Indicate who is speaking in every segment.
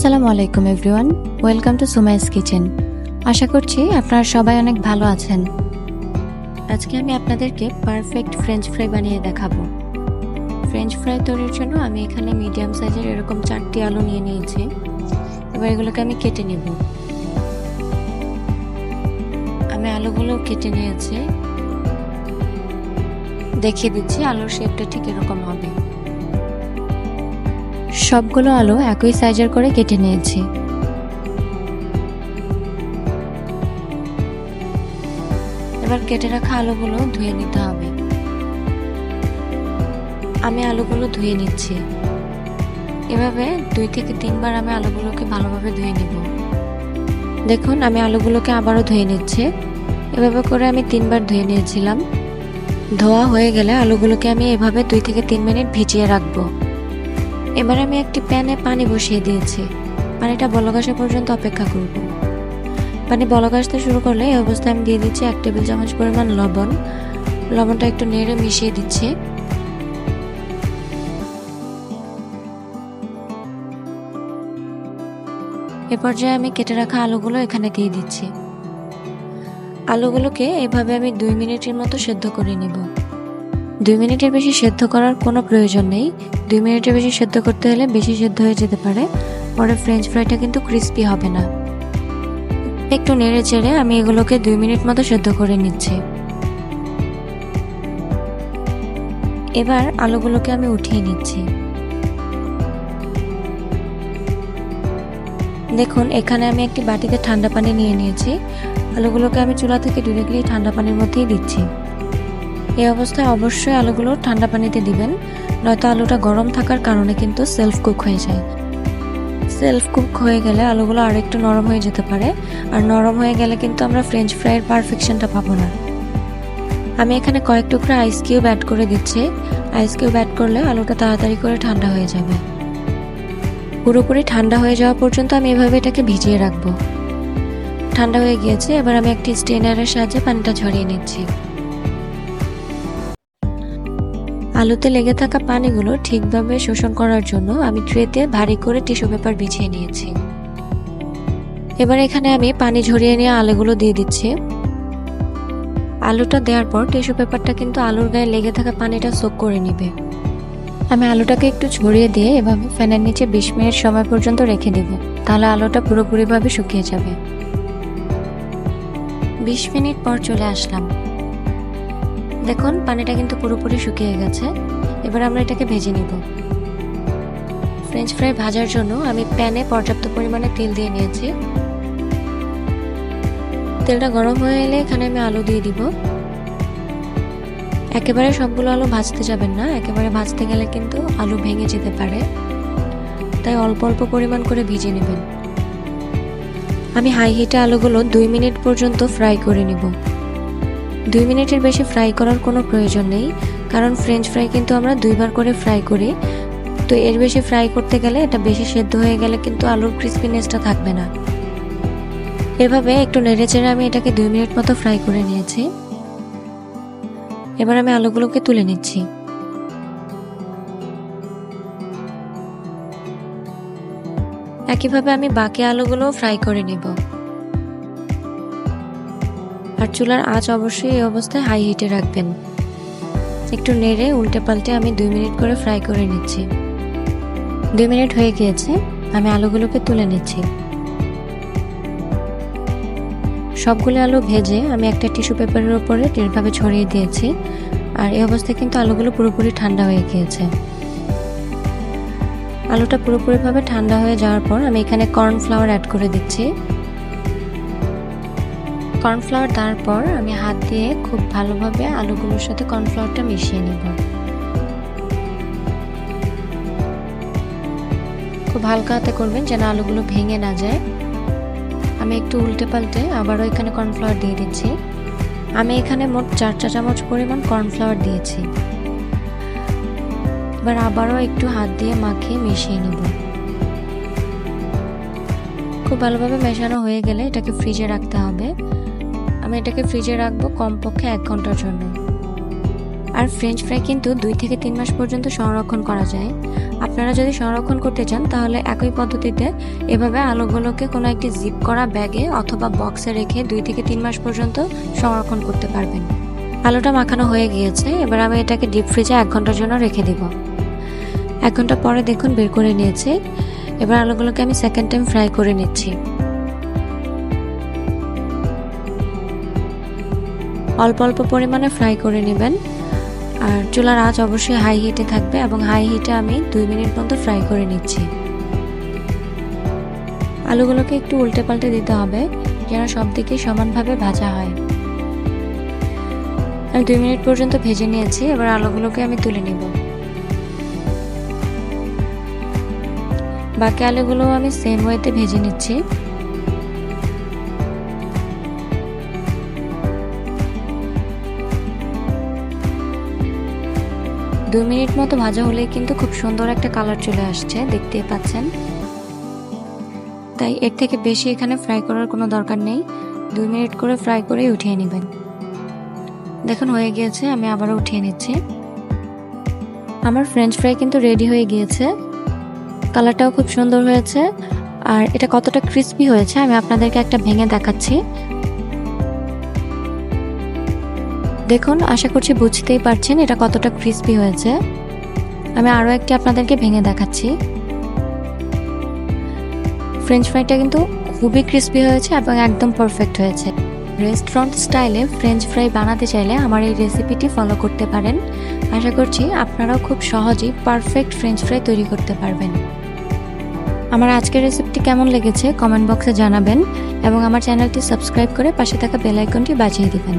Speaker 1: আসসালামু আলাইকুম everyone, welcome to Sumai's kitchen. আশা করছি আপনারা সবাই অনেক ভালো আছেন। আজকে আমি আপনাদেরকে পারফেক্ট ফ্রেঞ্চ ফ্রাই বানিয়ে দেখাবো। ফ্রেঞ্চ ফ্রাই তৈরির জন্য আমি এখানে মিডিয়াম সাইজের এরকম 4টি আলু নিয়ে নিয়েছি। এবার এগুলোকে আমি কেটে নেব। আমি আলুগুলো কেটে নিয়েছি, দেখিয়ে দিচ্ছি আলুর শেপটা ঠিক এরকম হবে। সবগুলো আলু একই সাইজের করে কেটে নিয়েছি। এবার কেটে রাখা আলুগুলো ধুয়ে নিতে হবে। আমি আলুগুলো ধুয়ে নিচ্ছি। এভাবে 2 থেকে 3 বার আমি আলুগুলোকে ভালোভাবে ধুয়ে নিব। দেখুন, আমি আলুগুলোকে আবারও ধুয়ে নিচ্ছি। এভাবে করে আমি 3 বার ধুয়ে নিয়েছিলাম। ধোয়া হয়ে গেলে আলুগুলোকে আমি এভাবে 2 থেকে 3 মিনিট ভিজিয়ে রাখবো। এবার আমি একটি প্যানে পানি বসিয়ে দিয়েছি। পানিটা বলক আসা পর্যন্ত অপেক্ষা করব। পানি বলক আসতে শুরু করলে এই অবস্থায় আমি দিয়ে দিচ্ছি 1 টেবিল চামচ পরিমাণ লবণ। লবণটা একটু নেড়ে মিশিয়ে দিচ্ছি। এ পর্যায়ে আমি কেটে রাখা আলুগুলো এখানে দিয়ে দিচ্ছি। আলুগুলোকে এভাবে আমি 2 মিনিটের মতো সেদ্ধ করে নেব। 2 মিনিটের বেশি সেদ্ধ করার কোনো প্রয়োজন নেই। 2 মিনিটের বেশি সেদ্ধ করতে হলে বেশি সেদ্ধ হয়ে যেতে পারে, পরে ফ্রেঞ্চ ফ্রাইটা কিন্তু ক্রিস্পি হবে না। একটু নেড়ে চেড়ে আমি এগুলোকে 2 মিনিট মতো সেদ্ধ করে নিচ্ছি। এবার আলুগুলোকে আমি উঠিয়ে নিচ্ছি। দেখুন, এখানে আমি একটি বাটিতে ঠান্ডা পানি নিয়ে নিয়েছি। আলুগুলোকে আমি চুলা থেকে ডিরেক্টলি ঠান্ডা পানির মধ্যেই দিচ্ছি। এই অবস্থায় অবশ্যই আলুগুলো ঠান্ডা পানিতে দিবেন, নয়তো আলুটা গরম থাকার কারণে কিন্তু সেলফ কুক হয়ে যায়। সেলফ কুক হয়ে গেলে আলুগুলো আরেকটু নরম হয়ে যেতে পারে, আর নরম হয়ে গেলে কিন্তু আমরা ফ্রেঞ্চ ফ্রাইয়ের পারফেকশনটা পাবো না। আমি এখানে কয়েক টুকরা আইস কিউব অ্যাড করে দিচ্ছি। আইস কিউব অ্যাড করলে আলুটা তাড়াতাড়ি করে ঠান্ডা হয়ে যাবে। পুরোপুরি ঠান্ডা হয়ে যাওয়া পর্যন্ত আমি এভাবে এটাকে ভিজিয়ে রাখবো। ঠান্ডা হয়ে গিয়েছে, এবার আমি একটি স্ট্রেনারের সাহায্যে পানিটা ঝরিয়ে নিচ্ছি। আলুতে লেগে থাকা পানিগুলো ঠিকভাবে শোষণ করার জন্য আমি ট্রেতে ভারী করে টিস্যু পেপার বিছিয়ে নিয়েছি। এবার এখানে আমি পানি ঝরিয়ে নিয়ে আলুগুলো দিয়ে দিচ্ছি। আলুটা দেওয়ার পর টিস্যু পেপারটা কিন্তু আলুর গায়ে লেগে থাকা পানিটা সোক করে নিবে। আমি আলুটাকে একটু ছড়িয়ে দিয়ে এভাবে ফ্যানের নিচে 20 মিনিট সময় পর্যন্ত রেখে দেব, তাহলে আলুটা পুরোপুরিভাবে শুকিয়ে যাবে। 20 মিনিট পর চলে আসলাম। দেখুন, পানিটা কিন্তু পুরোপুরি শুকিয়ে গেছে। এবার আমরা এটাকে ভেজে নিব। ফ্রেঞ্চ ফ্রাই ভাজার জন্য আমি প্যানে পর্যাপ্ত পরিমাণে তেল দিয়ে নিয়েছি। তেলটা গরম হয়ে এলে এখানে আমি আলু দিয়ে দিব। একেবারে সবগুলো আলু ভাজতে যাবেন না, একেবারে ভাজতে গেলে কিন্তু আলু ভেঙে যেতে পারে, তাই অল্প অল্প পরিমাণ করে ভিজে নেবেন। আমি হাই হিটে আলুগুলো 2 মিনিট পর্যন্ত ফ্রাই করে নিব। 2 মিনিটের বেশি ফ্রাই করার কোনো প্রয়োজন নেই, কারণ ফ্রেঞ্চ ফ্রাই কিন্তু আমরা 2 বার করে ফ্রাই করি। তো এর বেশি ফ্রাই করতে গেলে এটা বেশি সেদ্ধ হয়ে গেলে কিন্তু আলুর ক্রিস্পিনেসটা থাকবে না। এভাবে একটু নেড়েচেড়ে আমি এটাকে 2 মিনিট মতো ফ্রাই করে নিয়েছি। এবার আমি আলুগুলোকে তুলে নিচ্ছি। একইভাবে আমি বাকি আলুগুলো ফ্রাই করে নিব। আর চুলার আঁচ অবশ্যই এই অবস্থায় হাই হিটে রাখবেন। একটু নেড়ে উল্টে পাল্টে আমি 2 মিনিট করে ফ্রাই করে নিচ্ছি। 2 মিনিট হয়ে গিয়েছে, আমি আলুগুলোকে তুলে নিচ্ছি। সবগুলো আলু ভেজে আমি একটা টিস্যু পেপারের উপরে এভাবে ছড়িয়ে দিয়েছি। আর এই অবস্থায় কিন্তু আলুগুলো পুরোপুরি ঠান্ডা হয়ে গিয়েছে। আলুটা পুরোপুরিভাবে ঠান্ডা হয়ে যাওয়ার পর আমি এখানে কর্নফ্লাওয়ার অ্যাড করে দিচ্ছি। কর্নফ্লাওয়ার দেওয়ার পর আমি হাত দিয়ে খুব ভালোভাবে আলুগুলোর সাথে কর্নফ্লাওয়ারটা মিশিয়ে নেব। খুব হালকা হাতে করবেন যেন আলুগুলো ভেঙে না যায়। আমি একটু উল্টে পাল্টে আবারও এখানে কর্নফ্লাওয়ার দিয়ে দিচ্ছি। আমি এখানে মোট 4 চা চামচ পরিমাণ কর্নফ্লাওয়ার দিয়েছি। এবার আবারও একটু হাত দিয়ে মাখিয়ে মিশিয়ে নেব। খুব ভালোভাবে মেশানো হয়ে গেলে এটাকে ফ্রিজে রাখতে হবে। আমি এটাকে ফ্রিজে রাখবো কমপক্ষে 1 ঘন্টার জন্য। আর ফ্রেঞ্চ ফ্রাই কিন্তু 2 থেকে 3 মাস পর্যন্ত সংরক্ষণ করা যায়। আপনারা যদি সংরক্ষণ করতে চান তাহলে একই পদ্ধতিতে এভাবে আলুগুলোকে কোনো একটি জিপ করা ব্যাগে অথবা বক্সে রেখে 2 থেকে 3 মাস পর্যন্ত সংরক্ষণ করতে পারবেন। আলুটা মাখানো হয়ে গিয়েছে, এবার আমি এটাকে ডিপ ফ্রিজে 1 ঘন্টার জন্য রেখে দিব। 1 ঘন্টা পরে দেখুন বের করে নিয়েছি। এবার আলুগুলোকে আমি সেকেন্ড টাইম ফ্রাই করে নিচ্ছি। অল্প অল্প পরিমাণে ফ্রাই করে নেবেন, আর চুলার আঁচ অবশ্যই হাই হিটে থাকবে এবং হাই হিটে আমি 2 মিনিট মতো ফ্রাই করে নিচ্ছি। আলুগুলোকে একটু উল্টে পাল্টে দিতে হবে যেন সব দিকে সমানভাবে ভাজা হয়। আমি 2 মিনিট পর্যন্ত ভেজে নিয়েছি, এবার আলুগুলোকে আমি তুলে নেব। বাকি আলুগুলো আমি সেম ওয়েতে ভেজে নিচ্ছি। দু মিনিট মতো ভাজা হলে কিন্তু খুব সুন্দর একটা কালার চলে আসছে, দেখতে পাচ্ছেন। তাই এর থেকে বেশি এখানে ফ্রাই করার কোনো দরকার নেই, 2 মিনিট করে ফ্রাই করে উঠিয়ে নেবেন। দেখুন হয়ে গিয়েছে, আমি আবারও উঠিয়ে নিচ্ছি। আমার ফ্রেঞ্চ ফ্রাই কিন্তু রেডি হয়ে গিয়েছে, কালারটাও খুব সুন্দর হয়েছে। আর এটা কতটা ক্রিস্পি হয়েছে আমি আপনাদেরকে একটা ভেঙে দেখাচ্ছি। দেখুন, আশা করছি বুঝতেই পারছেন এটা কতটা ক্রিস্পি হয়েছে। আমি আরও একটি আপনাদেরকে ভেঙে দেখাচ্ছি। ফ্রেঞ্চ ফ্রাইটা কিন্তু খুবই ক্রিস্পি হয়েছে এবং একদম পারফেক্ট হয়েছে। রেস্টুরেন্ট স্টাইলে ফ্রেঞ্চ ফ্রাই বানাতে চাইলে আমার এই রেসিপিটি ফলো করতে পারেন। আশা করছি আপনারাও খুব সহজেই পারফেক্ট ফ্রেঞ্চ ফ্রাই তৈরি করতে পারবেন। আমার আজকের রেসিপিটি কেমন লেগেছে কমেন্ট বক্সে জানাবেন এবং আমার চ্যানেলটি সাবস্ক্রাইব করে পাশে থাকা বেল আইকনটি বাজিয়ে দিবেন।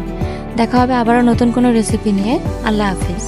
Speaker 1: দেখা হবে আবারও নতুন কোনো রেসিপি নিয়ে। আল্লাহ হাফিজ।